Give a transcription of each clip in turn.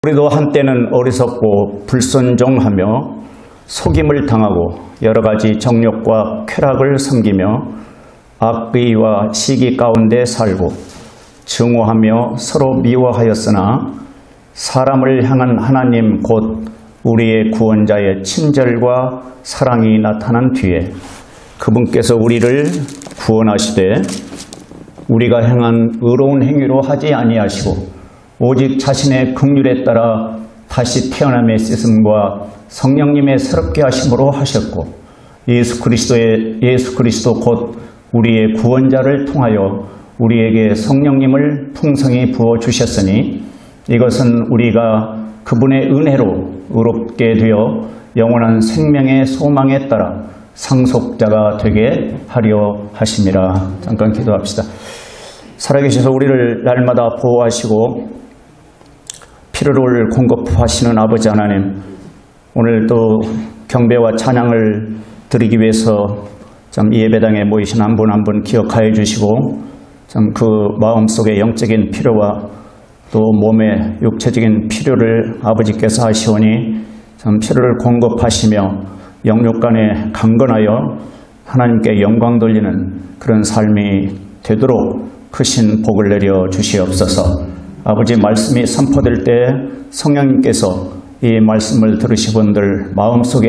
우리도 한때는 어리석고 불순종하며 속임을 당하고 여러 가지 정욕과 쾌락을 섬기며 악의와 시기 가운데 살고 증오하며 서로 미워하였으나 사람을 향한 하나님 곧 우리의 구원자의 친절과 사랑이 나타난 뒤에 그분께서 우리를 구원하시되 우리가 행한 의로운 행위로 하지 아니하시고 오직 자신의 긍휼에 따라 다시 태어남의 씻음과 성령님의 새롭게 하심으로 하셨고 예수 그리스도 곧 우리의 구원자를 통하여 우리에게 성령님을 풍성히 부어주셨으니 이것은 우리가 그분의 은혜로 의롭게 되어 영원한 생명의 소망에 따라 상속자가 되게 하려 하심이라. 잠깐 기도합시다. 살아계셔서 우리를 날마다 보호하시고 필요를 공급하시는 아버지 하나님, 오늘도 경배와 찬양을 드리기 위해서 참 이 예배당에 모이신 한 분 한 분 기억하여 주시고 참 그 마음속의 영적인 필요와 또 몸의 육체적인 필요를 아버지께서 하시오니 참 필요를 공급하시며 영육 간에 강건하여 하나님께 영광 돌리는 그런 삶이 되도록 크신 복을 내려 주시옵소서. 아버지 말씀이 선포될 때 성령님께서 이 말씀을 들으신 분들 마음속에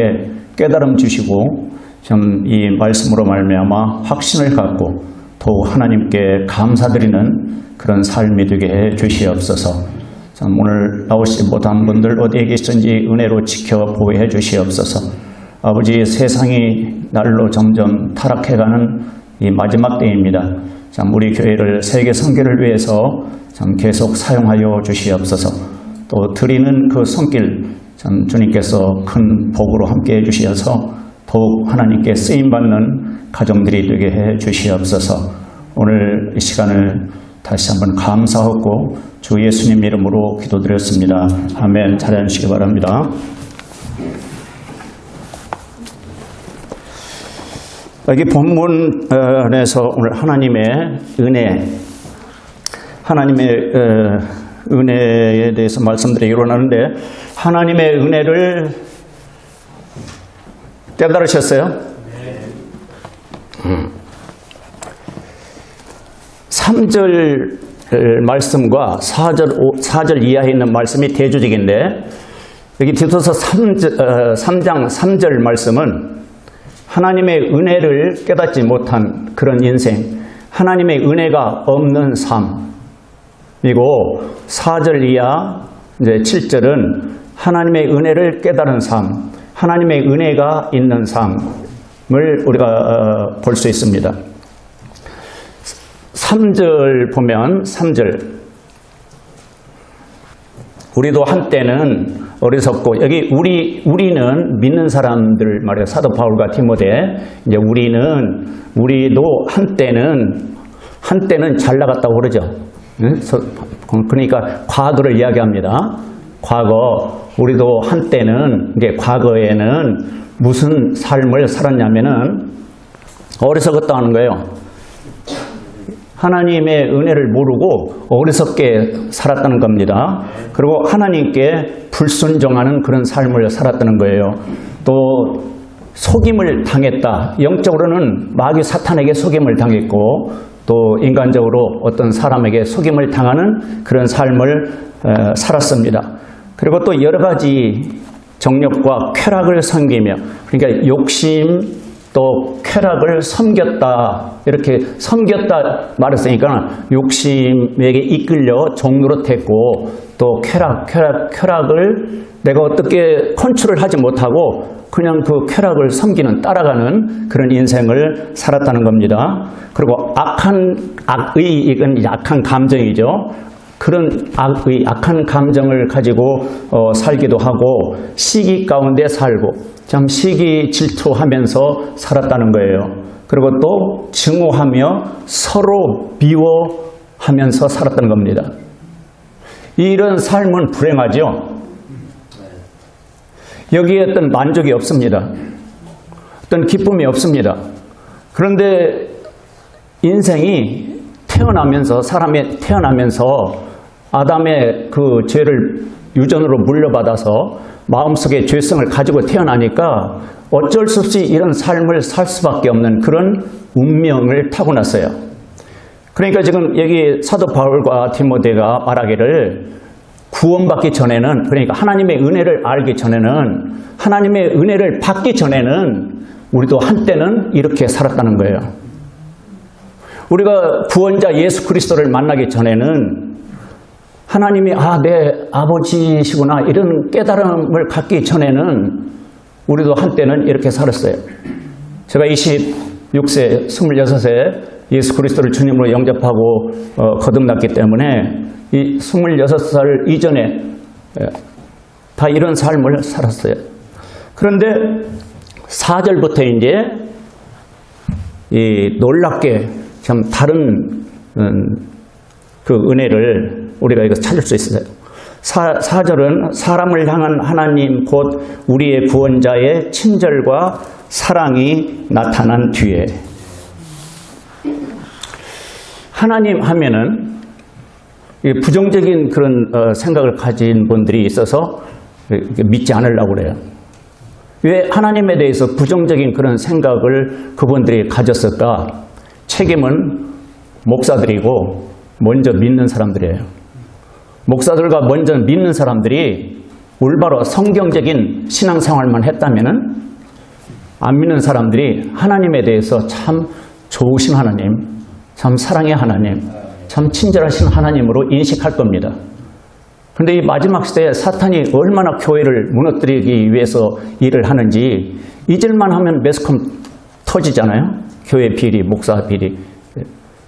깨달음 주시고 좀 이 말씀으로 말미암아 확신을 갖고 더욱 하나님께 감사드리는 그런 삶이 되게 해 주시옵소서. 참 오늘 나오시 못한 분들 어디에 계시든지 은혜로 지켜 보호해 주시옵소서. 아버지 세상이 날로 점점 타락해가는 이 마지막 때입니다. 참 우리 교회를 세계 선교를 위해서 참 계속 사용하여 주시옵소서. 또 드리는 그 손길 참 주님께서 큰 복으로 함께 해주시어서 더욱 하나님께 쓰임받는 가정들이 되게 해 주시옵소서. 오늘 이 시간을 다시 한번 감사하고 주 예수님 이름으로 기도드렸습니다. 아멘. 잘 해주시기 바랍니다. 여기 본문에서 오늘 하나님의 은혜에 대해서 말씀드리기로 하는데 하나님의 은혜를 깨달으셨어요? 네. 3절 말씀과 4절 이하에 있는 말씀이 대조적인데 여기 디도서 3장 3절 말씀은 하나님의 은혜를 깨닫지 못한 그런 인생, 하나님의 은혜가 없는 삶이고 4절 이하 이제 7절은 하나님의 은혜를 깨달은 삶, 하나님의 은혜가 있는 삶을 우리가 볼 수 있습니다. 3절 보면 3절 우리도 한때는 어리석고 여기 우리는 믿는 사람들 말이에요. 사도 바울과 디모데 이제 우리도 한때는 잘 나갔다고 그러죠. 그러니까 과거를 이야기합니다. 과거 우리도 한때는 이게 과거에는 무슨 삶을 살았냐면은 어리석었다는 거예요. 하나님의 은혜를 모르고 어리석게 살았다는 겁니다. 그리고 하나님께 불순종하는 그런 삶을 살았다는 거예요. 또 속임을 당했다. 영적으로는 마귀 사탄에게 속임을 당했고 또 인간적으로 어떤 사람에게 속임을 당하는 그런 삶을 살았습니다. 그리고 또 여러 가지 정욕과 쾌락을 섬기며 그러니까 욕심 또 쾌락을 섬겼다. 이렇게 섬겼다 말했으니까 욕심에게 이끌려 종노릇했고 또 쾌락을 내가 어떻게 컨트롤을 하지 못하고 그냥 그 쾌락을 섬기는 따라가는 그런 인생을 살았다는 겁니다. 그리고 이건 약한 감정이죠. 그런 악한 감정을 가지고 살기도 하고 시기 가운데 살고 참 시기 질투하면서 살았다는 거예요. 그리고 또 증오하며 서로 미워하면서 살았다는 겁니다. 이런 삶은 불행하죠. 여기에 어떤 만족이 없습니다. 어떤 기쁨이 없습니다. 그런데 인생이 사람이 태어나면서 아담의 그 죄를 유전으로 물려받아서 마음속에 죄성을 가지고 태어나니까 어쩔 수 없이 이런 삶을 살 수밖에 없는 그런 운명을 타고났어요. 그러니까 지금 여기 사도 바울과 디모데가 말하기를 구원받기 전에는, 그러니까 하나님의 은혜를 알기 전에는, 하나님의 은혜를 받기 전에는 우리도 한때는 이렇게 살았다는 거예요. 우리가 구원자 예수 그리스도를 만나기 전에는 하나님이 내 아버지시구나 이런 깨달음을 갖기 전에는 우리도 한때는 이렇게 살았어요. 제가 26세, 26세 예수 그리스도를 주님으로 영접하고 거듭났기 때문에 이 26살 이전에 다 이런 삶을 살았어요. 그런데 4절부터 이제 이 놀랍게 참 다른 그 은혜를 우리가 이거 찾을 수 있어요. 4절은 사람을 향한 하나님 곧 우리의 구원자의 친절과 사랑이 나타난 뒤에, 하나님 하면은 부정적인 그런 생각을 가진 분들이 있어서 믿지 않으려고 그래요. 왜 하나님에 대해서 부정적인 그런 생각을 그분들이 가졌을까? 책임은 목사들이고 먼저 믿는 사람들이에요. 목사들과 먼저 믿는 사람들이 올바로 성경적인 신앙생활만 했다면은 안 믿는 사람들이 하나님에 대해서 참 좋으신 하나님, 참 사랑의 하나님, 참 친절하신 하나님으로 인식할 겁니다. 그런데 이 마지막 시대에 사탄이 얼마나 교회를 무너뜨리기 위해서 일을 하는지 잊을만 하면 매스컴 터지잖아요. 교회 비리, 목사 비리.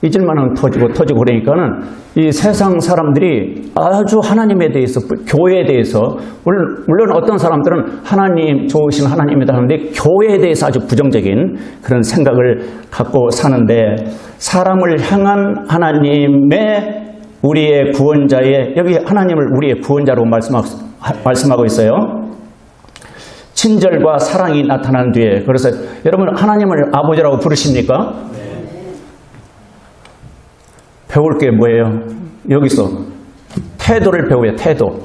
잊을만 하면 터지고 그러니까는 이 세상 사람들이 아주 하나님에 대해서, 교회에 대해서, 물론 어떤 사람들은 하나님 좋으신 하나님이다 하는데 교회에 대해서 아주 부정적인 그런 생각을 갖고 사는데, 사람을 향한 하나님의 우리의 구원자의, 여기 하나님을 우리의 구원자로 말씀하고 있어요. 친절과 사랑이 나타난 뒤에. 그래서 여러분 하나님을 아버지라고 부르십니까? 배울 게 뭐예요? 여기서 태도를 배워요. 태도.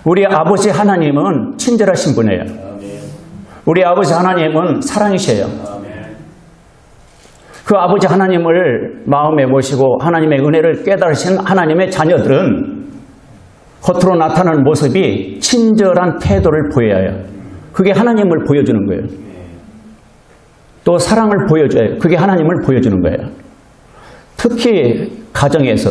우리 아버지 하나님은 친절하신 분이에요. 우리 아버지 하나님은 사랑이셔요. 그 아버지 하나님을 마음에 모시고 하나님의 은혜를 깨달으신 하나님의 자녀들은 겉으로 나타나는 모습이 친절한 태도를 보여야 해요. 그게 하나님을 보여주는 거예요. 또 사랑을 보여줘야 해요. 그게 하나님을 보여주는 거예요. 특히 가정에서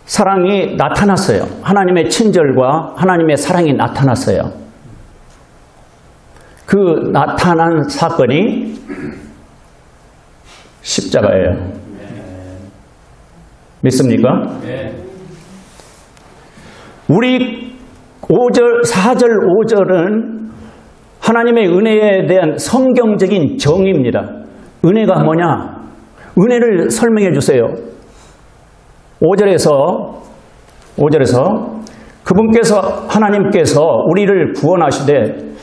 사랑이 나타났어요. 하나님의 친절과 하나님의 사랑이 나타났어요. 그 나타난 사건이 십자가예요. 믿습니까? 우리 4절, 5절은 하나님의 은혜에 대한 성경적인 정의입니다. 은혜가 뭐냐? 은혜를 설명해 주세요. 5절에서 그분께서, 하나님께서 우리를 구원하시되,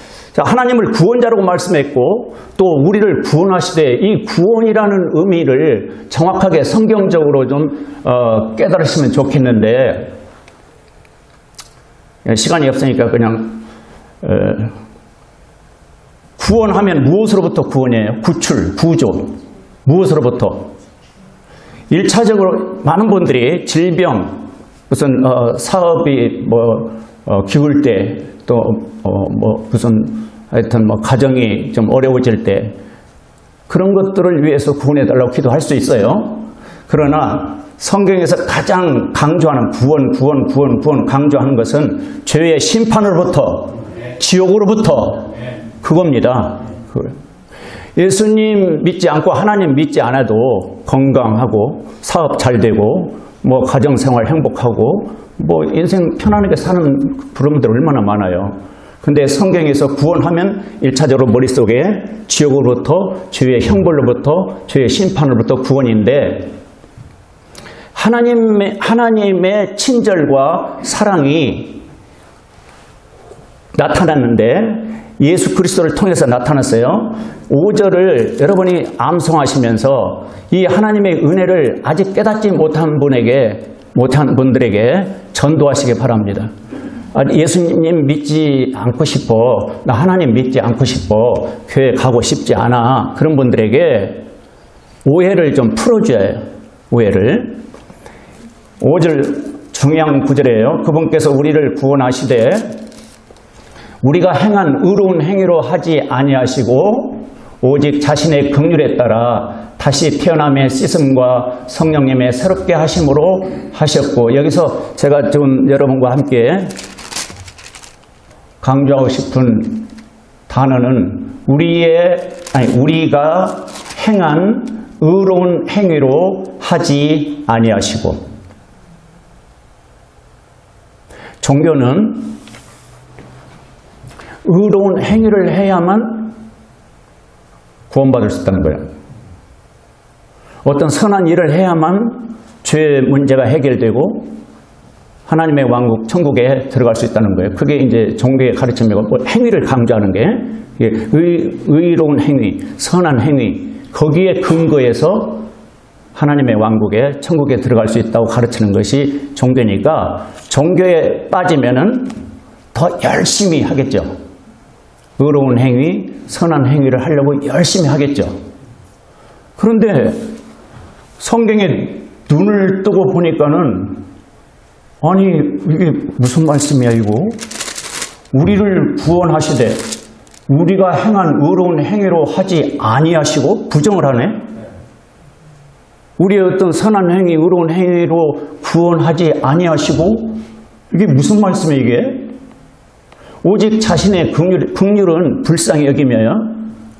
하나님을 구원자라고 말씀했고 또 우리를 구원하시되, 이 구원이라는 의미를 정확하게 성경적으로 좀 깨달으시면 좋겠는데 시간이 없으니까 그냥 구원하면 무엇으로부터 구원이에요? 구출, 구조. 무엇으로부터? 1차적으로 많은 분들이 질병, 무슨 사업이 기울 때, 또 무슨 하여튼 가정이 좀 어려워질 때 그런 것들을 위해서 구원해달라고 기도할 수 있어요. 그러나 성경에서 가장 강조하는 구원 강조하는 것은 죄의 심판으로부터, 지옥으로부터 그겁니다. 예수님 믿지 않고 하나님 믿지 않아도 건강하고 사업 잘 되고 가정생활 행복하고 인생 편안하게 사는 부름들 얼마나 많아요. 근데 성경에서 구원하면 1차적으로 머릿속에 지옥으로부터, 죄의 형벌로부터, 죄의 심판으로부터 구원인데, 하나님의 친절과 사랑이 나타났는데 예수 그리스도를 통해서 나타났어요. 5절을 여러분이 암송하시면서 이 하나님의 은혜를 아직 깨닫지 못한 분들에게 전도하시기 바랍니다. 예수님 믿지 않고 싶어, 나 하나님 믿지 않고 싶어, 교회 가고 싶지 않아, 그런 분들에게 오해를 좀 풀어줘야 해요. 오해를. 5절 중요한 구절이에요. 그분께서 우리를 구원하시되 우리가 행한 의로운 행위로 하지 아니하시고 오직 자신의 긍휼에 따라 다시 태어남의 씻음과 성령님의 새롭게 하심으로 하셨고, 여기서 제가 좀 여러분과 함께 강조하고 싶은 단어는 우리가 행한 의로운 행위로 하지 아니하시고, 종교는 의로운 행위를 해야만 구원받을 수 있다는 거예요. 어떤 선한 일을 해야만 죄의 문제가 해결되고 하나님의 왕국, 천국에 들어갈 수 있다는 거예요. 그게 이제 종교의 가르침이고, 행위를 강조하는 게 의로운 행위, 선한 행위, 거기에 근거해서 하나님의 왕국에, 천국에 들어갈 수 있다고 가르치는 것이 종교니까, 종교에 빠지면은 더 열심히 하겠죠. 의로운 행위, 선한 행위를 하려고 열심히 하겠죠. 그런데 성경에 눈을 뜨고 보니까는, 아니 이게 무슨 말씀이야 이거? 우리를 구원하시되 우리가 행한 의로운 행위로 하지 아니하시고, 부정을 하네. 우리의 어떤 선한 행위, 의로운 행위로 구원하지 아니하시고, 이게 무슨 말씀이에요 이게? 오직 자신의 긍휼은 불쌍히 여기며요.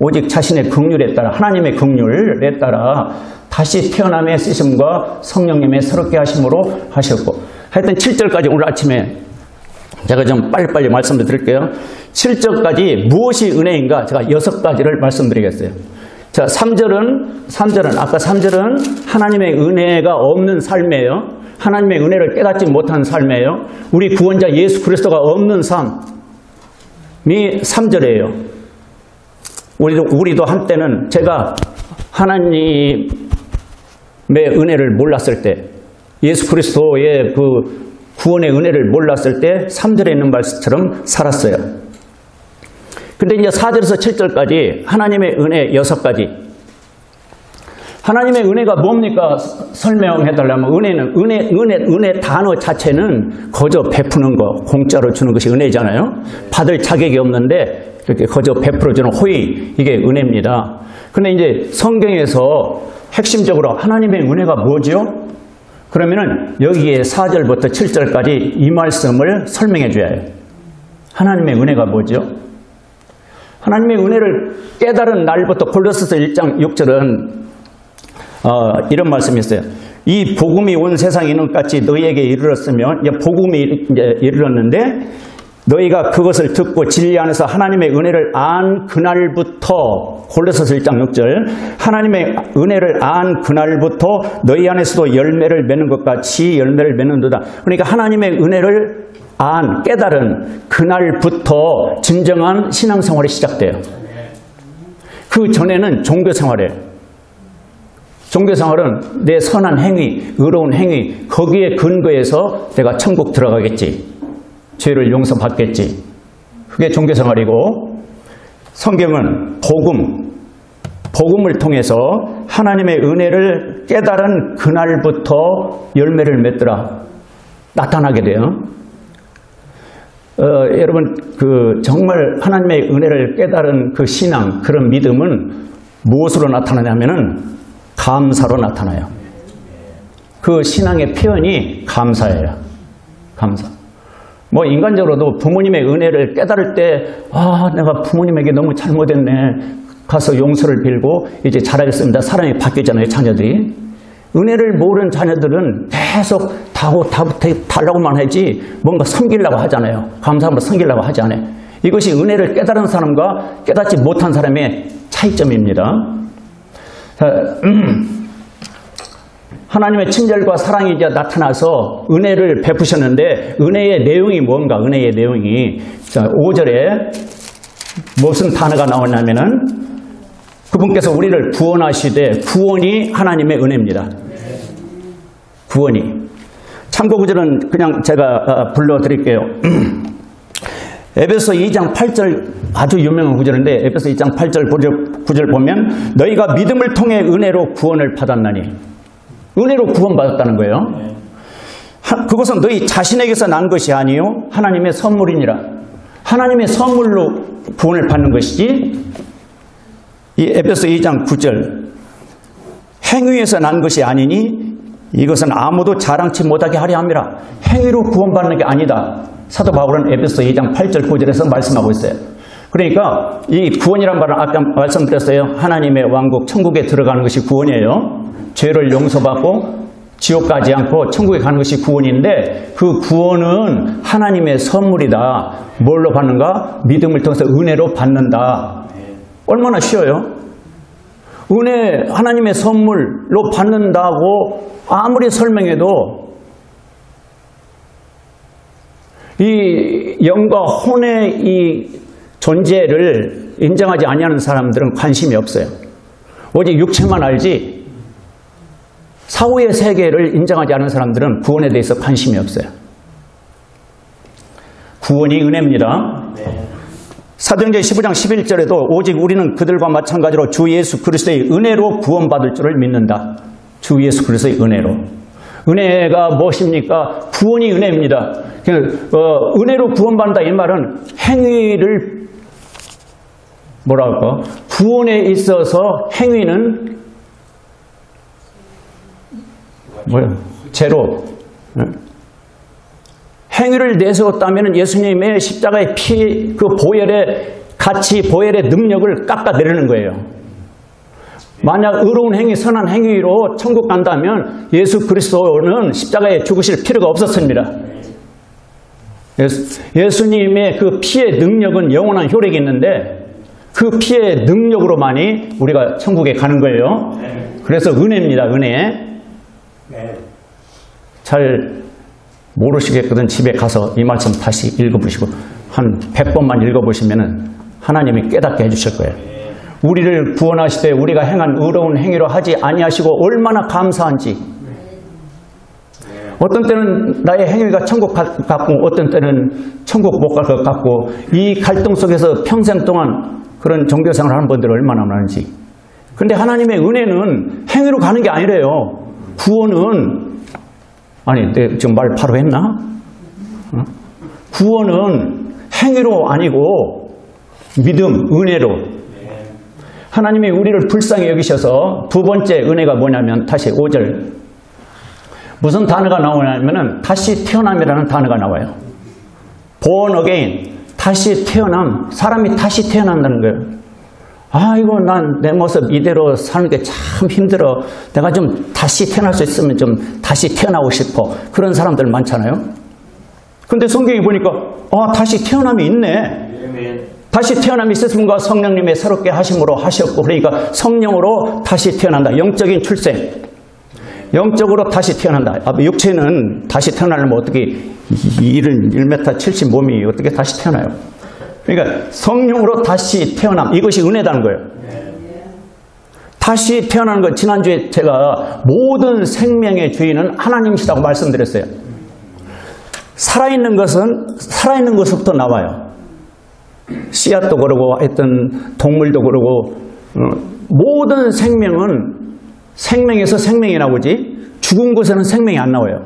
오직 자신의 긍휼에 따라, 하나님의 긍휼에 따라 다시 태어남의 쓰심과 성령님의 새롭게 하심으로 하셨고, 하여튼 7절까지 오늘 아침에 제가 좀 빨리빨리 말씀을 드릴게요. 7절까지 무엇이 은혜인가 제가 6가지를 말씀드리겠어요. 자, 3절은 아까 3절은 하나님의 은혜가 없는 삶이에요. 하나님의 은혜를 깨닫지 못한 삶이에요. 우리 구원자 예수 그리스도가 없는 삶이 3절이에요. 우리도 한때는, 제가 하나님의 은혜를 몰랐을 때, 예수 그리스도의 그 구원의 은혜를 몰랐을 때 3절에 있는 말씀처럼 살았어요. 근데 이제 4절에서 7절까지 하나님의 은혜 6가지. 하나님의 은혜가 뭡니까? 설명해달라면, 은혜 단어 자체는 거저 베푸는 거, 공짜로 주는 것이 은혜잖아요. 받을 자격이 없는데 이렇게 거저 베풀어주는 호의, 이게 은혜입니다. 근데 이제 성경에서 핵심적으로 하나님의 은혜가 뭐죠? 그러면은 여기에 4절부터 7절까지 이 말씀을 설명해 줘야 해요. 하나님의 은혜가 뭐죠? 하나님의 은혜를 깨달은 날부터, 골로새서 1장 6절은 이런 말씀이 있어요. 이 복음이 온 세상에 있는 것 같이 너희에게 이르렀으면, 이제 복음이 이제 이르렀는데 너희가 그것을 듣고 진리 안에서 하나님의 은혜를 안 그날부터, 골로새서 1장 6절, 하나님의 은혜를 안 그날부터 너희 안에서도 열매를 맺는 것 같이 열매를 맺는도다. 그러니까 하나님의 은혜를 깨달은 그날부터 진정한 신앙생활이 시작돼요. 그 전에는 종교생활이에요. 종교생활은 내 선한 행위, 의로운 행위, 거기에 근거해서 내가 천국 들어가겠지, 죄를 용서받겠지, 그게 종교생활이고, 성경은 복음을 통해서 하나님의 은혜를 깨달은 그날부터 열매를 맺더라, 나타나게 돼요. 여러분, 정말 하나님의 은혜를 깨달은 그 신앙, 그런 믿음은 무엇으로 나타나냐면은 감사로 나타나요. 그 신앙의 표현이 감사예요. 감사. 뭐 인간적으로도 부모님의 은혜를 깨달을 때, 내가 부모님에게 너무 잘못했네, 가서 용서를 빌고 이제 잘하겠습니다, 사람이 바뀌잖아요, 자녀들이. 은혜를 모르는 자녀들은 계속 달라고만 하지 뭔가 섬기려고 하잖아요. 감사함으로 섬기려고 하지 않아요. 이것이 은혜를 깨달은 사람과 깨닫지 못한 사람의 차이점입니다. 하나님의 친절과 사랑이 이제 나타나서 은혜를 베푸셨는데, 은혜의 내용이 뭔가, 은혜의 내용이, 자, 5절에 무슨 단어가 나오냐면은 그분께서 우리를 구원하시되 구원이 하나님의 은혜입니다. 구원이. 참고 구절은 그냥 제가 불러드릴게요. 에베소 2장 8절 아주 유명한 구절인데 에베소 2장 8절 9절 보면 너희가 믿음을 통해 은혜로 구원을 받았나니 은혜로 구원받았다는 거예요. 그것은 너희 자신에게서 난 것이 아니요 하나님의 선물이니라. 하나님의 선물로 구원을 받는 것이지 이 에베소 2장 9절 행위에서 난 것이 아니니 이것은 아무도 자랑치 못하게 하려 함이라. 행위로 구원받는 게 아니다. 사도 바울은 에베소 2장 8절 9절에서 말씀하고 있어요. 그러니까 이 구원이란 말은 아까 말씀드렸어요. 하나님의 왕국 천국에 들어가는 것이 구원이에요. 죄를 용서받고 지옥 가지 않고 천국에 가는 것이 구원인데 그 구원은 하나님의 선물이다. 뭘로 받는가? 믿음을 통해서 은혜로 받는다. 얼마나 쉬워요? 은혜 하나님의 선물로 받는다고 아무리 설명해도 이 영과 혼의 이 존재를 인정하지 아니하는 사람들은 관심이 없어요. 오직 육체만 알지 사후의 세계를 인정하지 않은 사람들은 구원에 대해서 관심이 없어요. 구원이 은혜입니다. 사도행전 15장 11절에도 오직 우리는 그들과 마찬가지로 주 예수 그리스도의 은혜로 구원받을 줄을 믿는다. 주 예수 그리스도의 은혜로. 은혜가 무엇입니까? 구원이 은혜입니다. 은혜로 구원받는다 이 말은 행위를 뭐랄까? 구원에 있어서 행위는 뭐예요? 제로. 행위를 내세웠다면 예수님의 십자가의 피, 그 보혈의 가치, 보혈의 능력을 깎아내리는 거예요. 만약 의로운 행위, 선한 행위로 천국 간다면 예수 그리스도는 십자가에 죽으실 필요가 없었습니다. 예수님의 그 피의 능력은 영원한 효력이 있는데 그 피의 능력으로만이 우리가 천국에 가는 거예요. 그래서 은혜입니다. 은혜. 잘 모르시겠거든 집에 가서 이 말씀 다시 읽어보시고 한 100번만 읽어보시면 하나님이 깨닫게 해주실 거예요. 우리를 구원하시되 우리가 행한 의로운 행위로 하지 아니하시고 얼마나 감사한지. 어떤 때는 나의 행위가 천국 같고 어떤 때는 천국 못 갈 것 같고 이 갈등 속에서 평생 동안 그런 종교생활을 하는 분들이 얼마나 많은지. 근데 하나님의 은혜는 행위로 가는 게 아니래요. 구원은 아니 내가 지금 말 바로 했나? 구원은 행위로 아니고 믿음, 은혜로. 하나님이 우리를 불쌍히 여기셔서 두 번째 은혜가 뭐냐면 다시 5절 무슨 단어가 나오냐면은 다시 태어남이라는 단어가 나와요. born again, 다시 태어남. 사람이 다시 태어난다는 거예요. 아이고 난 내 모습 이대로 사는 게 참 힘들어. 내가 좀 다시 태어날 수 있으면 좀 다시 태어나고 싶어. 그런 사람들 많잖아요. 근데 성경에 보니까 다시 태어남이 있네. 다시 태어남이 있으심과 성령님의 새롭게 하심으로 하셨고 그러니까 성령으로 다시 태어난다. 영적인 출생. 영적으로 다시 태어난다. 육체는 다시 태어나려면 어떻게 1m 70 몸이 어떻게 다시 태어나요? 그러니까 성령으로 다시 태어남. 이것이 은혜다는 거예요. 다시 태어나는 것. 지난주에 제가 모든 생명의 주인은 하나님이시라고 말씀드렸어요. 살아있는 것은 살아있는 것부터 나와요. 씨앗도 그러고 하여튼 동물도 그러고 모든 생명은 생명에서 생명이 나오지 죽은 곳에는 생명이 안 나와요.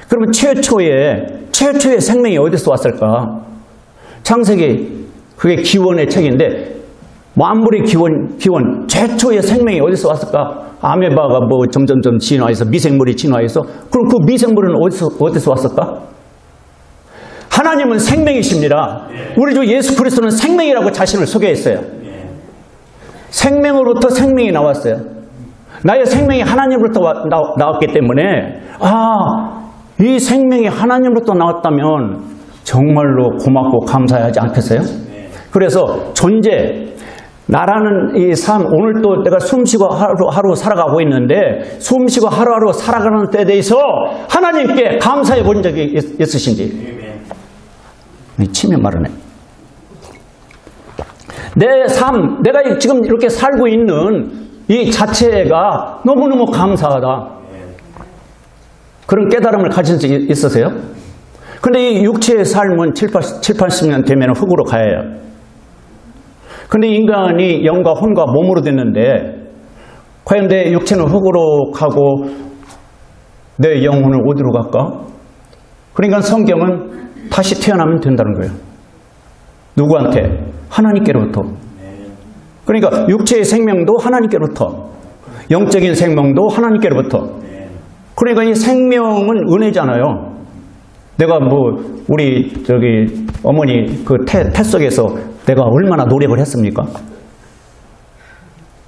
그러면 최초의 생명이 어디서 왔을까? 창세기 그게 기원의 책인데 만물의 기원 최초의 생명이 어디서 왔을까? 아메바가 뭐 점점점 진화해서 미생물이 진화해서 그럼 그 미생물은 어디서 왔을까? 하나님은 생명이십니다. 우리 주 예수 그리스도는 생명이라고 자신을 소개했어요. 생명으로부터 생명이 나왔어요. 나의 생명이 하나님으로부터 나왔기 때문에 이 생명이 하나님으로부터 나왔다면 정말로 고맙고 감사하지 않겠어요? 그래서 존재, 나라는 이 삶, 오늘 또 내가 숨쉬고 하루하루 살아가고 있는데 숨쉬고 하루하루 살아가는 때에 대해서 하나님께 감사해 본 적이 있으신지. 치매 마르네. 내 삶, 내가 지금 이렇게 살고 있는 이 자체가 너무너무 감사하다. 그런 깨달음을 가진 적 있으세요? 근데 이 육체의 삶은 80년 되면 흙으로 가야 해요. 근데 인간이 영과 혼과 몸으로 됐는데 과연 내 육체는 흙으로 가고 내 영혼은 어디로 갈까? 그러니까 성경은 다시 태어나면 된다는 거예요. 누구한테? 하나님께로부터. 그러니까 육체의 생명도 하나님께로부터, 영적인 생명도 하나님께로부터. 그러니까 이 생명은 은혜잖아요. 내가 우리 어머니 그 태 속에서 내가 얼마나 노력을 했습니까?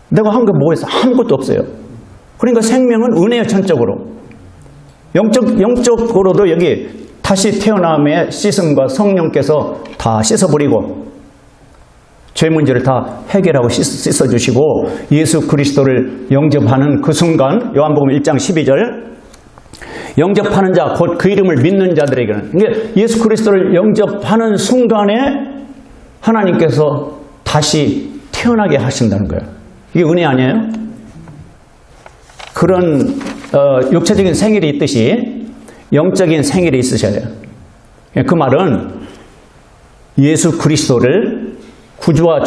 내가 한 게 뭐였어? 아무것도 없어요. 그러니까 생명은 은혜예요, 전적으로. 영적으로도 여기 다시 태어남의 씻음과 성령께서 다 씻어버리고 죄 문제를 다 해결하고 씻어주시고 예수 그리스도를 영접하는 그 순간, 요한복음 1장 12절, 영접하는 자, 곧 그 이름을 믿는 자들에게는, 그러니까 예수 그리스도를 영접하는 순간에 하나님께서 다시 태어나게 하신다는 거예요. 이게 은혜 아니에요? 그런 육체적인 생일이 있듯이 영적인 생일이 있으셔야 돼요. 그 말은 예수 그리스도를 구주와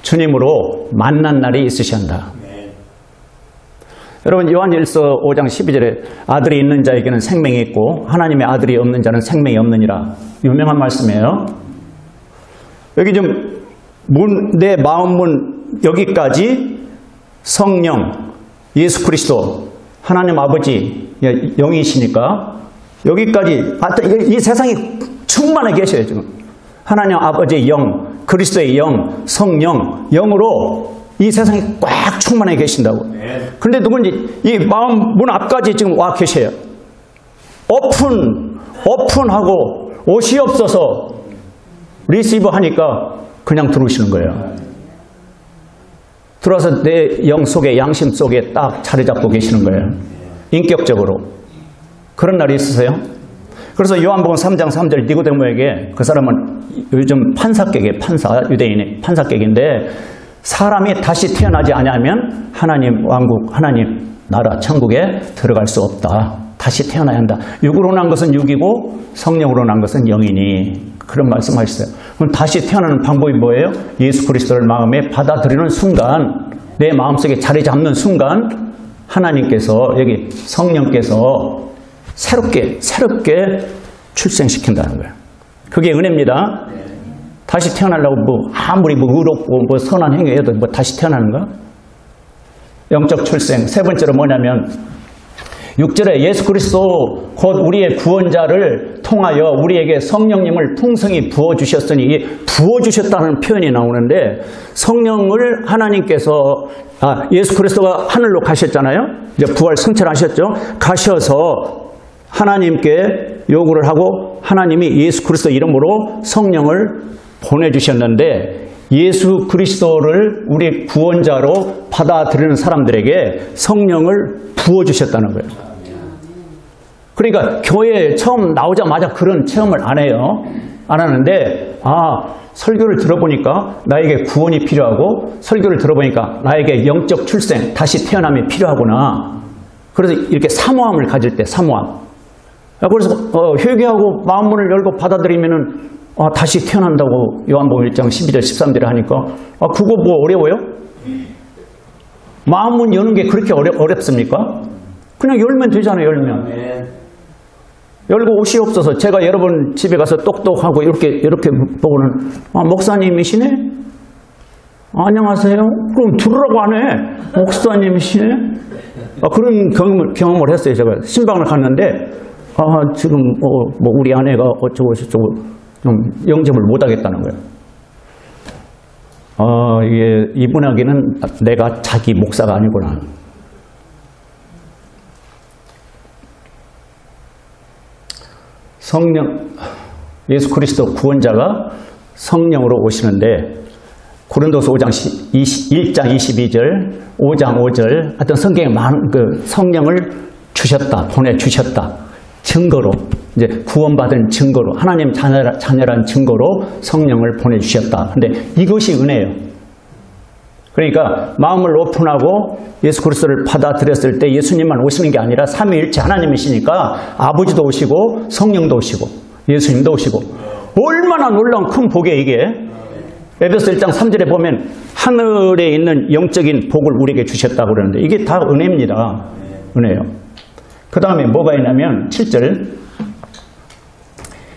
주님으로 만난 날이 있으셔야 한다. 여러분, 요한일서 5장 12절에 아들이 있는 자에게는 생명이 있고 하나님의 아들이 없는 자는 생명이 없느니라. 유명한 말씀이에요. 여기 좀 내 마음문 여기까지 성령, 예수 그리스도, 하나님 아버지 영이시니까 여기까지 이 세상에 충만해 계셔요. 지금 하나님 아버지의 영, 그리스도의 영, 성령, 영으로 이 세상에 꽉 충만해 계신다고. 그런데 누군지 이 마음 문 앞까지 지금 와 계셔요. 오픈하고 옷이 없어서 리시브 하니까 그냥 들어오시는 거예요. 들어와서 내 영 속에, 양심 속에 딱 자리 잡고 계시는 거예요. 인격적으로. 그런 날이 있으세요? 그래서 요한복음 3장 3절 니고데모에게, 그 사람은 요즘 판사격이에요. 유대인의 판사격인데, 사람이 다시 태어나지 않으면 하나님 왕국, 하나님 나라, 천국에 들어갈 수 없다. 다시 태어나야 한다. 육으로 난 것은 육이고 성령으로 난 것은 영이니. 그런 말씀하셨어요. 그럼 다시 태어나는 방법이 뭐예요? 예수 그리스도를 마음에 받아들이는 순간, 내 마음속에 자리 잡는 순간 하나님께서, 여기 성령께서 새롭게 출생시킨다는 거예요. 그게 은혜입니다. 다시 태어나려고 아무리 의롭고 선한 행위해도 다시 태어나는가? 영적 출생. 세 번째로 뭐냐면 6절에 예수 그리스도 곧 우리의 구원자를 통하여 우리에게 성령님을 풍성히 부어주셨으니, 부어주셨다는 표현이 나오는데, 성령을 하나님께서, 예수 그리스도가 하늘로 가셨잖아요. 이제 부활 성천하셨죠. 가셔서 하나님께 요구를 하고 하나님이 예수 그리스도 이름으로 성령을 보내주셨는데, 예수 그리스도를 우리 구원자로 받아들이는 사람들에게 성령을 부어주셨다는 거예요. 그러니까 교회에 처음 나오자마자 그런 체험을 안 해요. 안 하는데, 설교를 들어보니까 나에게 구원이 필요하고, 설교를 들어보니까 나에게 영적 출생, 다시 태어남이 필요하구나. 그래서 이렇게 사모함을 가질 때, 사모함. 그래서 회개하고 마음문을 열고 받아들이면은 다시 태어난다고 요한복음 1장 12절 13절에 하니까 그거 뭐 어려워요? 마음문 여는 게 그렇게 어렵습니까? 그냥 열면 되잖아요. 열고 옷이 없어서 제가 여러분 집에 가서 똑똑하고 이렇게 보고는 목사님이시네? 안녕하세요? 그럼 들으라고 안 해. 목사님이시네? 그런 경험을 했어요. 제가 신방을 갔는데 지금 뭐 우리 아내가 어쩌고 저쩌고 좀 영접을 못 하겠다는 거예요. 이게 이분에게는 내가 자기 목사가 아니구나. 성령, 예수 그리스도 구원자가 성령으로 오시는데, 고린도서 5장 1장 22절, 5장 5절, 하여튼 성경에 많은 그 성령을 주셨다, 보내주셨다. 증거로 이제 구원받은 증거로, 하나님 자녀란 증거로 성령을 보내주셨다. 근데 이것이 은혜예요. 그러니까 마음을 오픈하고 예수 그리스도를 받아들였을 때 예수님만 오시는 게 아니라 삼위일체 하나님이시니까 아버지도 오시고 성령도 오시고 예수님도 오시고, 얼마나 놀라운 큰 복이에요 이게. 에베소 1장 3절에 보면 하늘에 있는 영적인 복을 우리에게 주셨다고 그러는데 이게 다 은혜입니다. 은혜예요. 그 다음에 뭐가 있냐면 7절,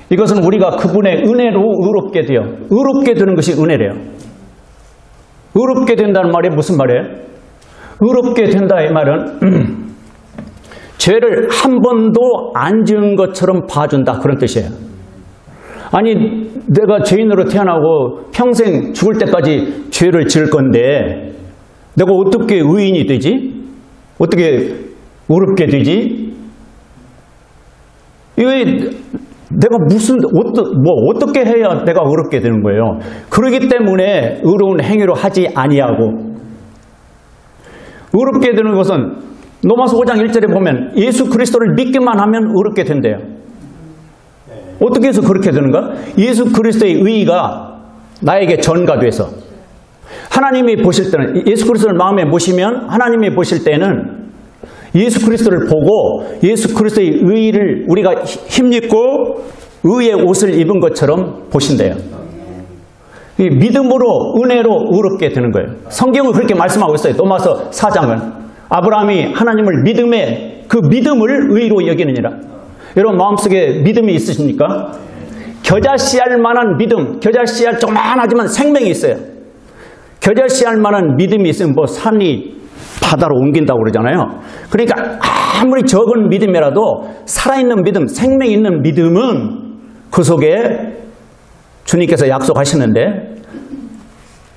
이것은 우리가 그분의 은혜로 의롭게 되어, 의롭게 되는 것이 은혜래요. 의롭게 된다는 말이 무슨 말이에요? 의롭게 된다 이 말은 죄를 한 번도 안 지은 것처럼 봐준다, 그런 뜻이에요. 아니, 내가 죄인으로 태어나고 평생 죽을 때까지 죄를 지을 건데 내가 어떻게 의인이 되지? 어떻게 의롭게 되지? 이게 내가 어떻게 해야 내가 의롭게 되는 거예요? 그렇기 때문에 의로운 행위로 하지 아니하고, 의롭게 되는 것은 로마서 5장 1절에 보면 예수 그리스도를 믿기만 하면 의롭게 된대요. 어떻게 해서 그렇게 되는가? 예수 그리스도의 의의가 나에게 전가돼서, 하나님이 보실 때는, 예수 그리스도를 마음에 모시면 하나님이 보실 때는 예수 그리스도를 보고 예수 그리스도의 의의를 우리가 힘입고 의의 옷을 입은 것처럼 보신대요. 이 믿음으로, 은혜로 의롭게 되는 거예요. 성경은 그렇게 말씀하고 있어요. 로마서 4장은 아브라함이 하나님을 믿음에, 그 믿음을 의로 여기느니라. 여러분 마음속에 믿음이 있으십니까? 겨자씨알 만한 믿음, 겨자씨알 조그만하지만 생명이 있어요. 겨자씨알 만한 믿음이 있으면 뭐 산이 바다로 옮긴다고 그러잖아요. 그러니까 아무리 적은 믿음이라도 살아있는 믿음, 생명 있는 믿음은 그 속에 주님께서 약속하시는데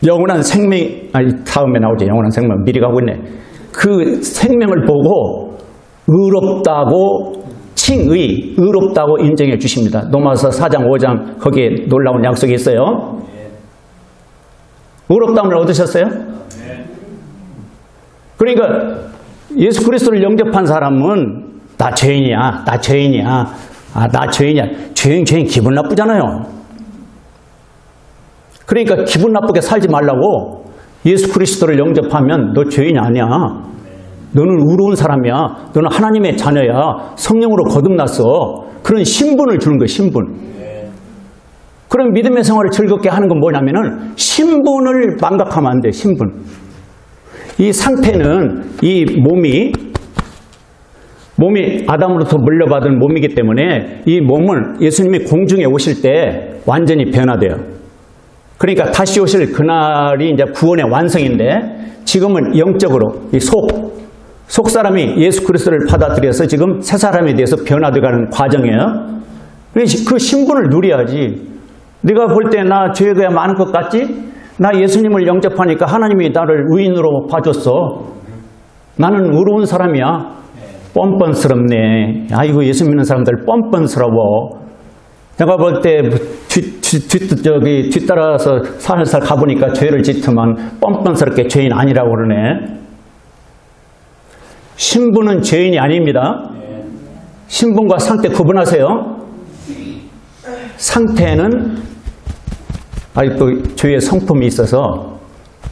영원한 생명, 다음에 나오죠. 영원한 생명, 미리 가고 있네. 그 생명을 보고 의롭다고 칭의, 의롭다고 인정해 주십니다. 로마서 4장 5장 거기에 놀라운 약속이 있어요. 의롭다함을 얻으셨어요? 그러니까 예수 그리스도를 영접한 사람은 나 죄인이야, 나 죄인이야, 나 죄인이야. 죄인 기분 나쁘잖아요. 그러니까 기분 나쁘게 살지 말라고, 예수 그리스도를 영접하면 너 죄인이 아니야. 너는 의로운 사람이야. 너는 하나님의 자녀야. 성령으로 거듭났어. 그런 신분을 주는 거예요, 신분. 그런 믿음의 생활을 즐겁게 하는 건 뭐냐면은 신분을 망각하면 안 돼, 신분. 이 상태는 이 몸이 아담으로부터 물려받은 몸이기 때문에 이 몸은 예수님이 공중에 오실 때 완전히 변화돼요. 그러니까 다시 오실 그날이 이제 구원의 완성인데, 지금은 영적으로 이 속 사람이 예수 그리스도를 받아들여서 지금 새 사람에 대해서 변화되어가는 과정이에요. 그 신분을 누려야지. 네가 볼 때 나 죄가 많은 것 같지? 나 예수님을 영접하니까 하나님이 나를 의인으로 봐줬어. 나는 의로운 사람이야. 뻔뻔스럽네. 아이고, 예수 믿는 사람들 뻔뻔스러워. 내가 볼 때 뒤따라서 살살 가보니까 죄를 짓더만 뻔뻔스럽게 죄인 아니라고 그러네. 신분은 죄인이 아닙니다. 신분과 상태 구분하세요. 상태는 아직도 죄의 성품이 있어서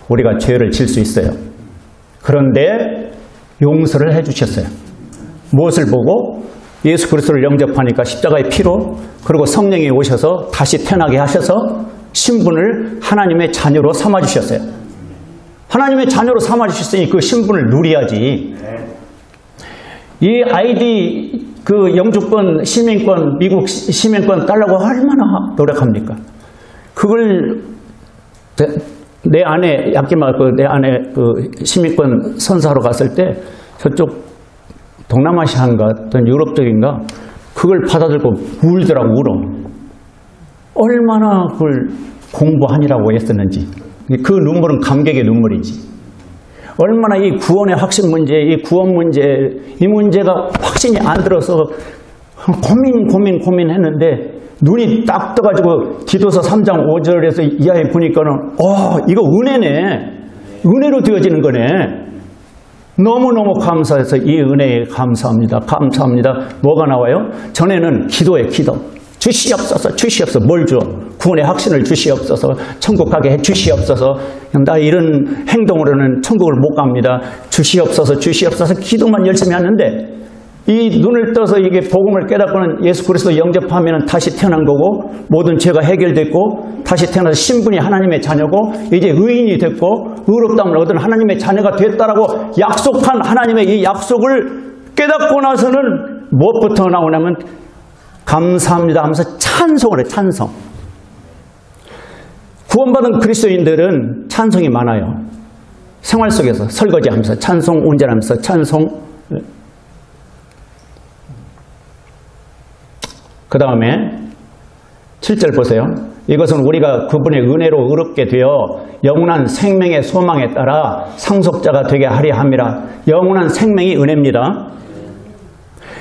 우리가 죄를 질 수 있어요. 그런데 용서를 해주셨어요. 무엇을 보고? 예수 그리스도를 영접하니까 십자가의 피로, 그리고 성령이 오셔서 다시 태어나게 하셔서 신분을 하나님의 자녀로 삼아주셨어요. 하나님의 자녀로 삼아주셨으니 그 신분을 누려야지. 이 ID, 그 영주권, 시민권, 미국 시민권 따려고 얼마나 노력합니까? 그걸 내 아내, 내 아내 그 시민권 선사하러 갔을 때 저쪽 동남아시아인가 어떤 유럽 쪽인가 그걸 받아들고 울더라고, 울어. 얼마나 그걸 공부하니라고 했었는지. 그 눈물은 감격의 눈물이지. 얼마나 이 구원의 확신 문제, 이 구원 문제, 이 문제가 확신이 안 들어서 고민했는데 눈이 딱 떠가지고 기도서 3장 5절에서 이하에 보니까는 이거 은혜네. 은혜로 되어지는 거네. 너무너무 감사해서 이 은혜에 감사합니다. 감사합니다. 뭐가 나와요? 전에는 기도예요. 기도. 주시옵소서, 주시옵소서. 뭘 줘? 구원의 확신을 주시옵소서. 천국 가게 해 주시옵소서. 나 이런 행동으로는 천국을 못 갑니다. 주시옵소서, 주시옵소서. 기도만 열심히 하는데 이 눈을 떠서 이게 복음을 깨닫고는 예수 그리스도 영접하면 다시 태어난 거고 모든 죄가 해결됐고 다시 태어나서 신분이 하나님의 자녀고 이제 의인이 됐고 의롭다함을 얻은 하나님의 자녀가 됐다라고 약속한 하나님의 이 약속을 깨닫고 나서는 무엇부터 나오냐면 감사합니다 하면서 찬송을 해요. 찬송. 구원받은 그리스도인들은 찬송이 많아요. 생활 속에서 설거지하면서 찬송, 운전하면서 찬송. 그 다음에 7절 보세요. 이것은 우리가 그분의 은혜로 의롭게 되어 영원한 생명의 소망에 따라 상속자가 되게 하려 함이라. 영원한 생명이 은혜입니다.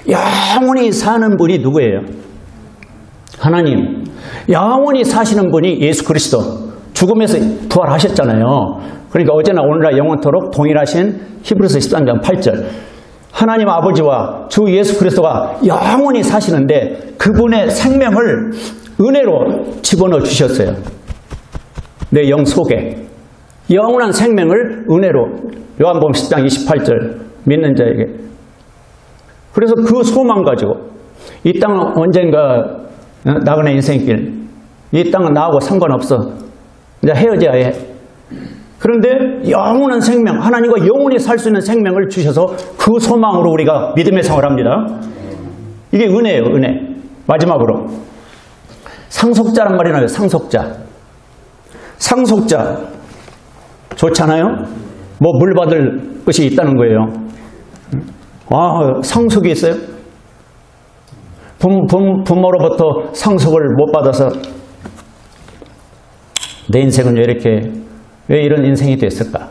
영원히 사는 분이 누구예요? 하나님. 영원히 사시는 분이 예수 그리스도. 죽음에서 부활하셨잖아요. 그러니까 어제나 오늘날 영원토록 동일하신 히브리서 13장 8절. 하나님 아버지와 주 예수 그리스도가 영원히 사시는데 그분의 생명을 은혜로 집어넣어 주셨어요. 내 영 속에. 영원한 생명을 은혜로. 요한복음 10장 28절. 믿는 자에게. 그래서 그 소망 가지고 이 땅은 언젠가 나그네 인생길. 이 땅은 나하고 상관없어. 이제 헤어져야 해. 그런데 영원한 생명, 하나님과 영원히 살 수 있는 생명을 주셔서 그 소망으로 우리가 믿음의 생활을 합니다. 이게 은혜예요, 은혜. 마지막으로 상속자란 말이 나와요. 상속자. 상속자 좋잖아요. 뭐 물 받을 것이 있다는 거예요. 아, 상속이 있어요? 부모로부터 상속을 못 받아서 내 인생은 왜 이런 인생이 됐을까?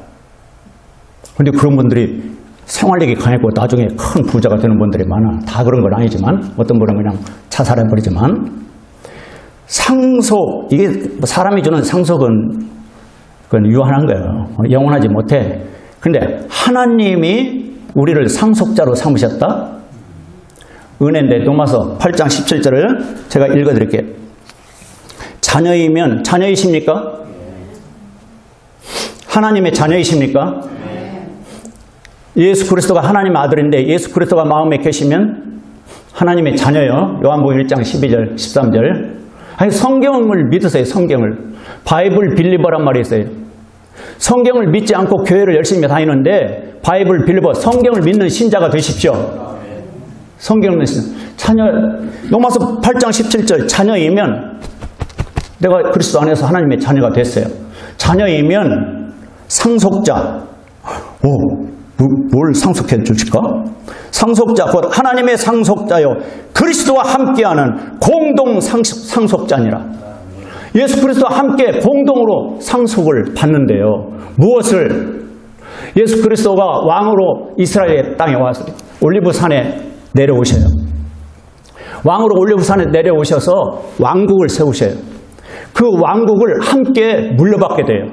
그런데 그런 분들이 생활력이 강했고 나중에 큰 부자가 되는 분들이 많아. 다 그런 건 아니지만 어떤 분은 그냥 자살해버리지만 상속, 이게 사람이 주는 상속은 그건 유한한 거예요. 영원하지 못해. 근데 하나님이 우리를 상속자로 삼으셨다? 은혜인데 로마서 8장 17절을 제가 읽어드릴게요. 자녀이면 자녀이십니까? 하나님의 자녀이십니까? 예수 그리스도가 하나님의 아들인데 예수 그리스도가 마음에 계시면 하나님의 자녀요. 요한복음 1장 12절 13절. 아니 성경을 믿으세요. 성경을. 바이블 빌리버란 말이 있어요. 성경을 믿지 않고 교회를 열심히 다니는데 바이블 빌리버, 성경을 믿는 신자가 되십시오. 성경을 믿는 신자. 자녀, 로마서 8장 17절 자녀이면 내가 그리스도 안에서 하나님의 자녀가 됐어요. 자녀이면 상속자. 뭘 상속해 주실까? 상속자, 곧 하나님의 상속자요. 그리스도와 함께하는 공동 상속자니라. 예수 그리스도와 함께 공동으로 상속을 받는데요. 무엇을? 예수 그리스도가 왕으로 이스라엘 땅에 와서 올리브산에 내려오셔요. 왕으로 올리브산에 내려오셔서 왕국을 세우셔요. 그 왕국을 함께 물려받게 돼요.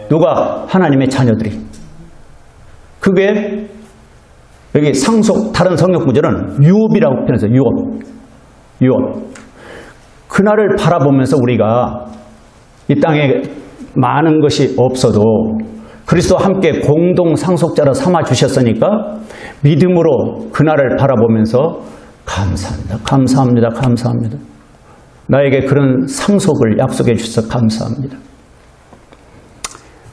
누가? 하나님의 자녀들이. 그게 여기 상속, 다른 성경 구절은 유업이라고 표현해서 유업. 그날을 바라보면서 우리가 이 땅에 많은 것이 없어도 그리스도와 함께 공동 상속자로 삼아 주셨으니까 믿음으로 그날을 바라보면서 감사합니다. 감사합니다. 감사합니다. 나에게 그런 상속을 약속해 주셔서 감사합니다.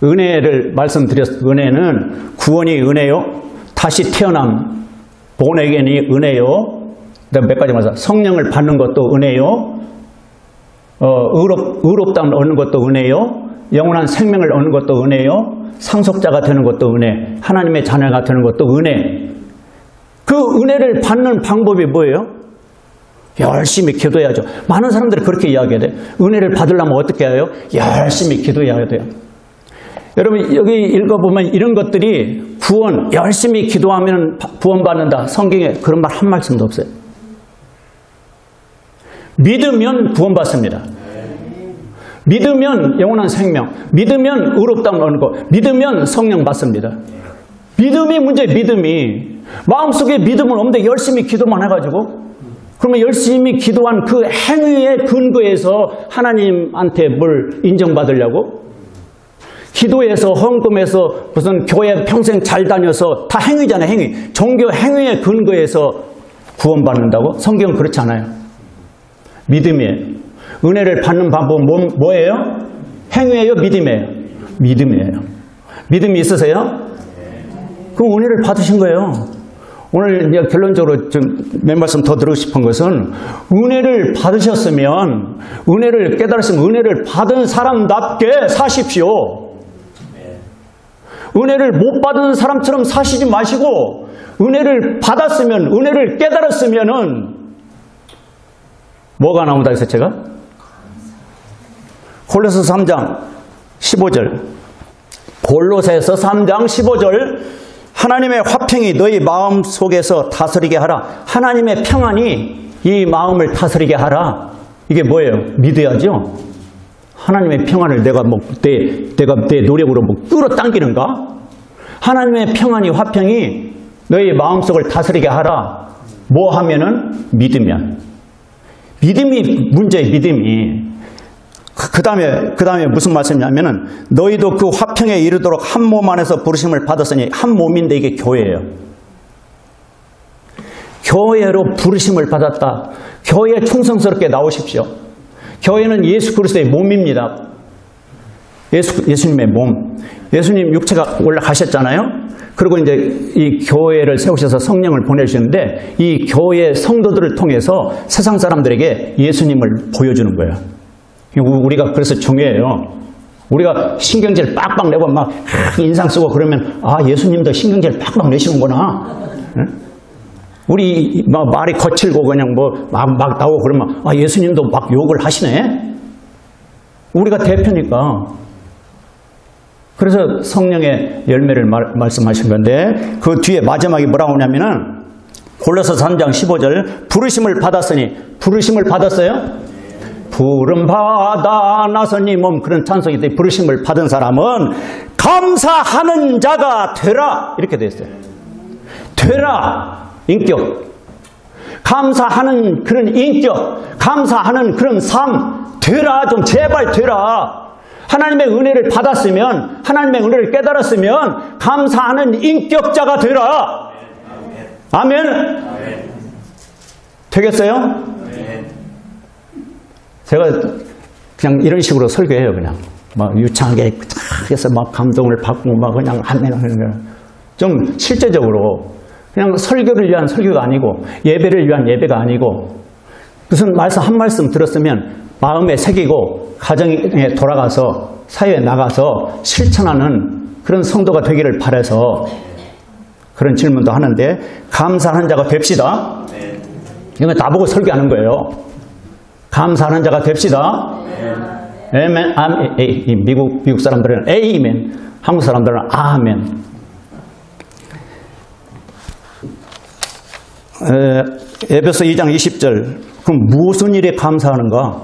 은혜를 말씀드렸습니다. 은혜는 구원이 은혜요. 다시 태어남, 본에겐이 은혜요. 몇 가지 말씀. 성령을 받는 것도 은혜요. 의롭다함을 얻는 것도 은혜요. 영원한 생명을 얻는 것도 은혜요. 상속자가 되는 것도 은혜. 하나님의 자녀가 되는 것도 은혜. 그 은혜를 받는 방법이 뭐예요? 열심히 기도해야죠. 많은 사람들이 그렇게 이야기해야 돼요. 은혜를 받으려면 어떻게 해요? 열심히 기도해야 돼요. 여러분 여기 읽어보면 이런 것들이 구원, 열심히 기도하면 구원받는다. 성경에 그런 말 한 말씀도 없어요. 믿으면 구원받습니다. 믿으면 영원한 생명, 믿으면 의롭다함을 얻는 것, 믿으면 성령 받습니다. 믿음이 문제예요. 믿음이. 마음속에 믿음은 없는데 열심히 기도만 해가지고 그러면 열심히 기도한 그 행위의 근거에서 하나님한테 뭘 인정받으려고? 기도해서 헌금해서 무슨 교회 평생 잘 다녀서 다 행위잖아요. 행위. 종교 행위의 근거에서 구원받는다고? 성경은 그렇지 않아요. 믿음이에요. 은혜를 받는 방법은 뭐예요? 행위예요? 믿음이에요? 믿음이에요. 믿음이 있으세요? 그럼 은혜를 받으신 거예요. 오늘 이제 결론적으로 좀 몇 말씀 더 드리고 싶은 것은 은혜를 받으셨으면 은혜를 깨달으시면 은혜를 받은 사람답게 사십시오. 은혜를 못 받은 사람처럼 사시지 마시고 은혜를 받았으면 은혜를 깨달았으면은 뭐가 나온다 해서 제가 골로새서 3장 15절 골로새서 3장 15절 하나님의 화평이 너희 마음 속에서 다스리게 하라. 하나님의 평안이 이 마음을 다스리게 하라. 이게 뭐예요? 믿어야죠. 하나님의 평안을 내가 내 노력으로 끌어당기는가? 하나님의 평안이 화평이 너희 마음속을 다스리게 하라. 뭐 하면은? 믿으면. 믿음이 문제예요. 믿음이. 그 다음에 무슨 말씀이냐면은 너희도 그 화평에 이르도록 한 몸 안에서 부르심을 받았으니 한 몸인데 이게 교회예요. 교회로 부르심을 받았다. 교회에 충성스럽게 나오십시오. 교회는 예수 그리스도의 몸입니다. 예수님의 몸. 예수님 육체가 올라가셨잖아요. 그리고 이제 이 교회를 세우셔서 성령을 보내주시는데 이 교회 성도들을 통해서 세상 사람들에게 예수님을 보여주는 거예요. 우리가 그래서 중요해요. 우리가 신경질 빡빡 내고 막 인상 쓰고 그러면 예수님도 신경질 빡빡 내시는구나. 우리 막 말이 거칠고 그냥 막 나오고 그러면 예수님도 막 욕을 하시네. 우리가 대표니까. 그래서 성령의 열매를 말씀하신 건데 그 뒤에 마지막에 뭐라고 하냐면은 골로새서 3장 15절 부르심을 받았으니 부르심을 받았어요? 부름 받아 나서니 몸 그런 찬송이 때 부르심을 받은 사람은 감사하는 자가 되라 이렇게 되어 있어요. 되라 인격. 감사하는 그런 인격, 감사하는 그런 삶 되라. 좀 제발 되라. 하나님의 은혜를 받았으면 하나님의 은혜를 깨달았으면 감사하는 인격자가 되라. 아멘. 되겠어요? 제가 그냥 이런 식으로 설교해요. 그냥 막 유창하게 해서 막 감동을 받고 막 그냥 아멘 하는 거예요. 좀 실제적으로 그냥 설교를 위한 설교가 아니고 예배를 위한 예배가 아니고 무슨 말씀 한 말씀 들었으면 마음에 새기고 가정에 돌아가서 사회에 나가서 실천하는 그런 성도가 되기를 바라서 그런 질문도 하는데 감사하는 자가 됩시다. 이건 나보고 설교하는 거예요. 감사하는 자가 됩시다. 아멘. 미국 사람들은 에이멘, 한국 사람들은 아멘. 에베소 2장 20절. 그럼 무슨 일에 감사하는가?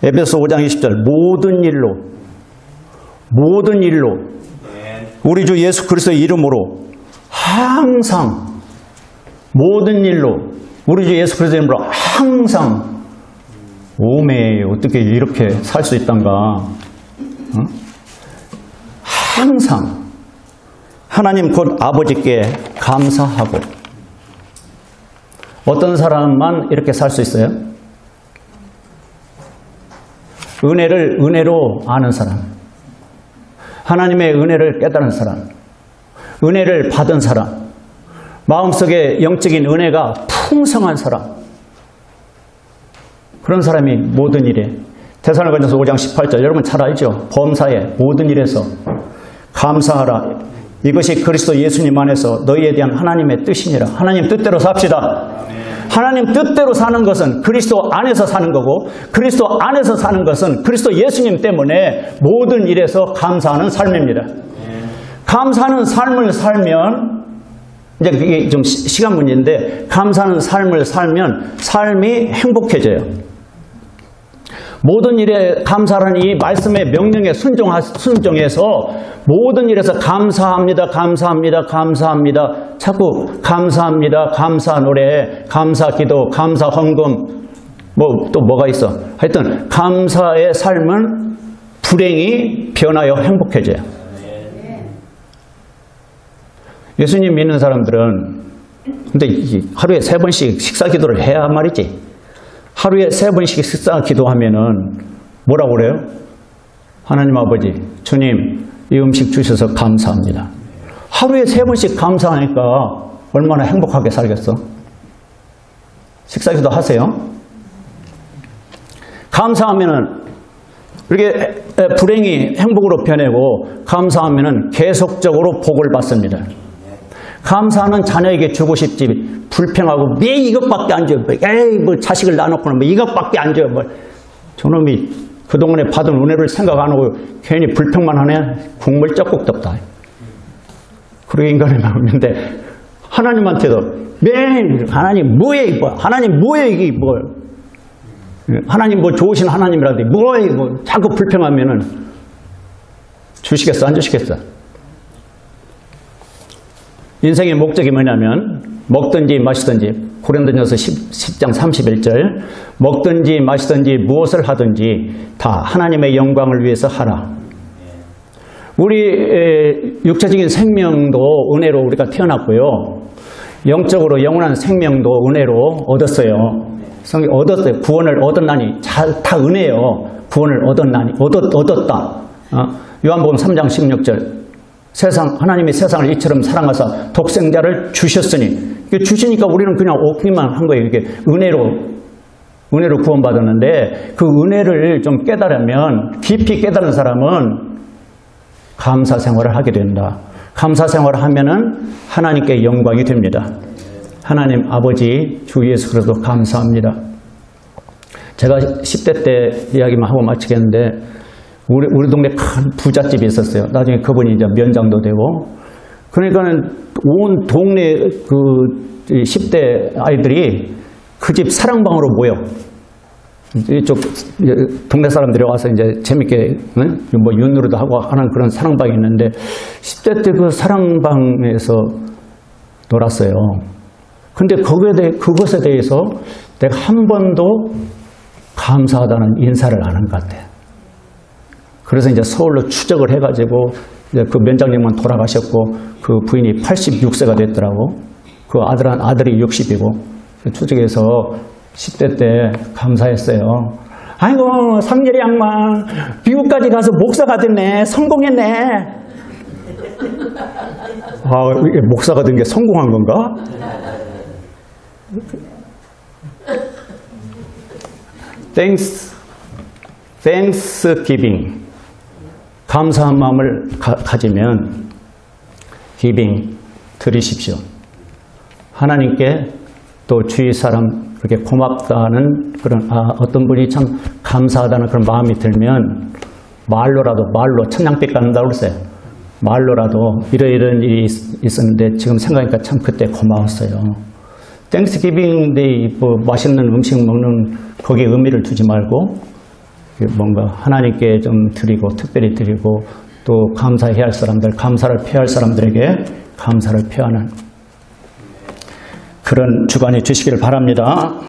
에베소 5장 20절. 모든 일로 우리 주 예수 그리스도의 이름으로 항상 모든 일로 우리 주 예수 그리스도의 이름으로 항상 오메 어떻게 이렇게 살 수 있단가? 항상 하나님 곧 아버지께 감사하고. 어떤 사람만 이렇게 살 수 있어요? 은혜로 아는 사람, 하나님의 은혜를 깨달은 사람, 은혜를 받은 사람, 마음속에 영적인 은혜가 풍성한 사람, 그런 사람이 모든 일에 데살로니가전서 5장 18절 여러분 잘 알죠? 범사에 모든 일에서 감사하라. 이것이 그리스도 예수님 안에서 너희에 대한 하나님의 뜻이니라. 하나님 뜻대로 삽시다. 하나님 뜻대로 사는 것은 그리스도 안에서 사는 거고 그리스도 안에서 사는 것은 그리스도 예수님 때문에 모든 일에서 감사하는 삶입니다. 감사하는 삶을 살면 이제 그게 좀 시간 문제인데 감사하는 삶을 살면 삶이 행복해져요. 모든 일에 감사라는 이 말씀의 명령에 순종해서 모든 일에서 감사합니다, 감사합니다, 감사합니다. 자꾸 감사합니다, 감사 노래, 감사 기도, 감사 헌금, 또 뭐가 있어? 하여튼 감사의 삶은 불행이 변하여 행복해져요. 예수님 믿는 사람들은 근데 하루에 3번씩 식사 기도를 해야 말이지. 하루에 3번씩 식사 기도하면은 뭐라고 그래요? 하나님 아버지, 주님 이 음식 주셔서 감사합니다. 하루에 3번씩 감사하니까 얼마나 행복하게 살겠어? 식사 기도 하세요. 감사하면은 이렇게 불행이 행복으로 변하고 감사하면은 계속적으로 복을 받습니다. 감사는 자녀에게 주고 싶지 불평하고 왜 이것밖에 안 줘? 에이 뭐 자식을 낳아놓고는 뭐 이것밖에 안 줘? 뭐 저놈이 그동안에 받은 은혜를 생각 안 하고 괜히 불평만 하네. 국물 쩍국 덥다. 그렇게 인간이 나오는데 하나님한테도 매일 하나님 뭐해 이거? 하나님 뭐해 이게 뭐? 하나님 뭐 좋으신 하나님이라도 뭐해 이거? 자꾸 불평하면은 주시겠어 안 주시겠어? 인생의 목적이 뭐냐면 먹든지 마시든지 고린도전서 10장 31절 먹든지 마시든지 무엇을 하든지 다 하나님의 영광을 위해서 하라. 우리 육체적인 생명도 은혜로 우리가 태어났고요. 영적으로 영원한 생명도 은혜로 얻었어요. 얻었어요. 구원을 얻었나니 다 은혜예요. 구원을 얻었다. 요한복음 3장 16절 하나님이 세상을 이처럼 사랑하사 독생자를 주셨으니 주시니까 우리는 그냥 얻기만 한 거예요. 이게 은혜로 구원받았는데 그 은혜를 좀 깨달으면 깊이 깨달은 사람은 감사 생활을 하게 된다. 감사 생활을 하면은 하나님께 영광이 됩니다. 하나님 아버지 주 예수 그리스도 감사합니다. 제가 10대 때 이야기만 하고 마치겠는데 우리 동네 큰 부잣집이 있었어요. 나중에 그분이 이제 면장도 되고. 그러니까는 온 동네 그 10대 아이들이 그 집 사랑방으로 모여. 이쪽 동네 사람들이 와서 이제 재밌게 뭐 윷놀이도 하고 하는 그런 사랑방이 있는데 10대 때 그 사랑방에서 놀았어요. 근데 그것에 대해서 내가 한 번도 감사하다는 인사를 안 한 것 같아요. 그래서 이제 서울로 추적을 해가지고 이제 그 면장님만 돌아가셨고 그 부인이 86세가 됐더라고. 그 아들이 60이고 추적해서 10대 때 감사했어요. 아이고 상렬이 양반 미국까지 가서 목사가 됐네. 성공했네. 아 이게 목사가 된 게 성공한 건가? Thanksgiving. 감사한 마음을 가지면 giving 드리십시오. 하나님께 또 주위 사람 그렇게 고맙다는 그런 어떤 분이 참 감사하다는 그런 마음이 들면 말로 천냥빛 갖는다고 그랬어요. 말로라도 이런 일이 있었는데 지금 생각하니까 참 그때 고마웠어요. 땡스기빙 데이 뭐 맛있는 음식 먹는 거기에 의미를 두지 말고 뭔가 하나님께 좀 드리고 특별히 드리고 또 감사해야 할 사람들, 감사를 표할 사람들에게 감사를 표하는 그런 주간이 주시기를 바랍니다.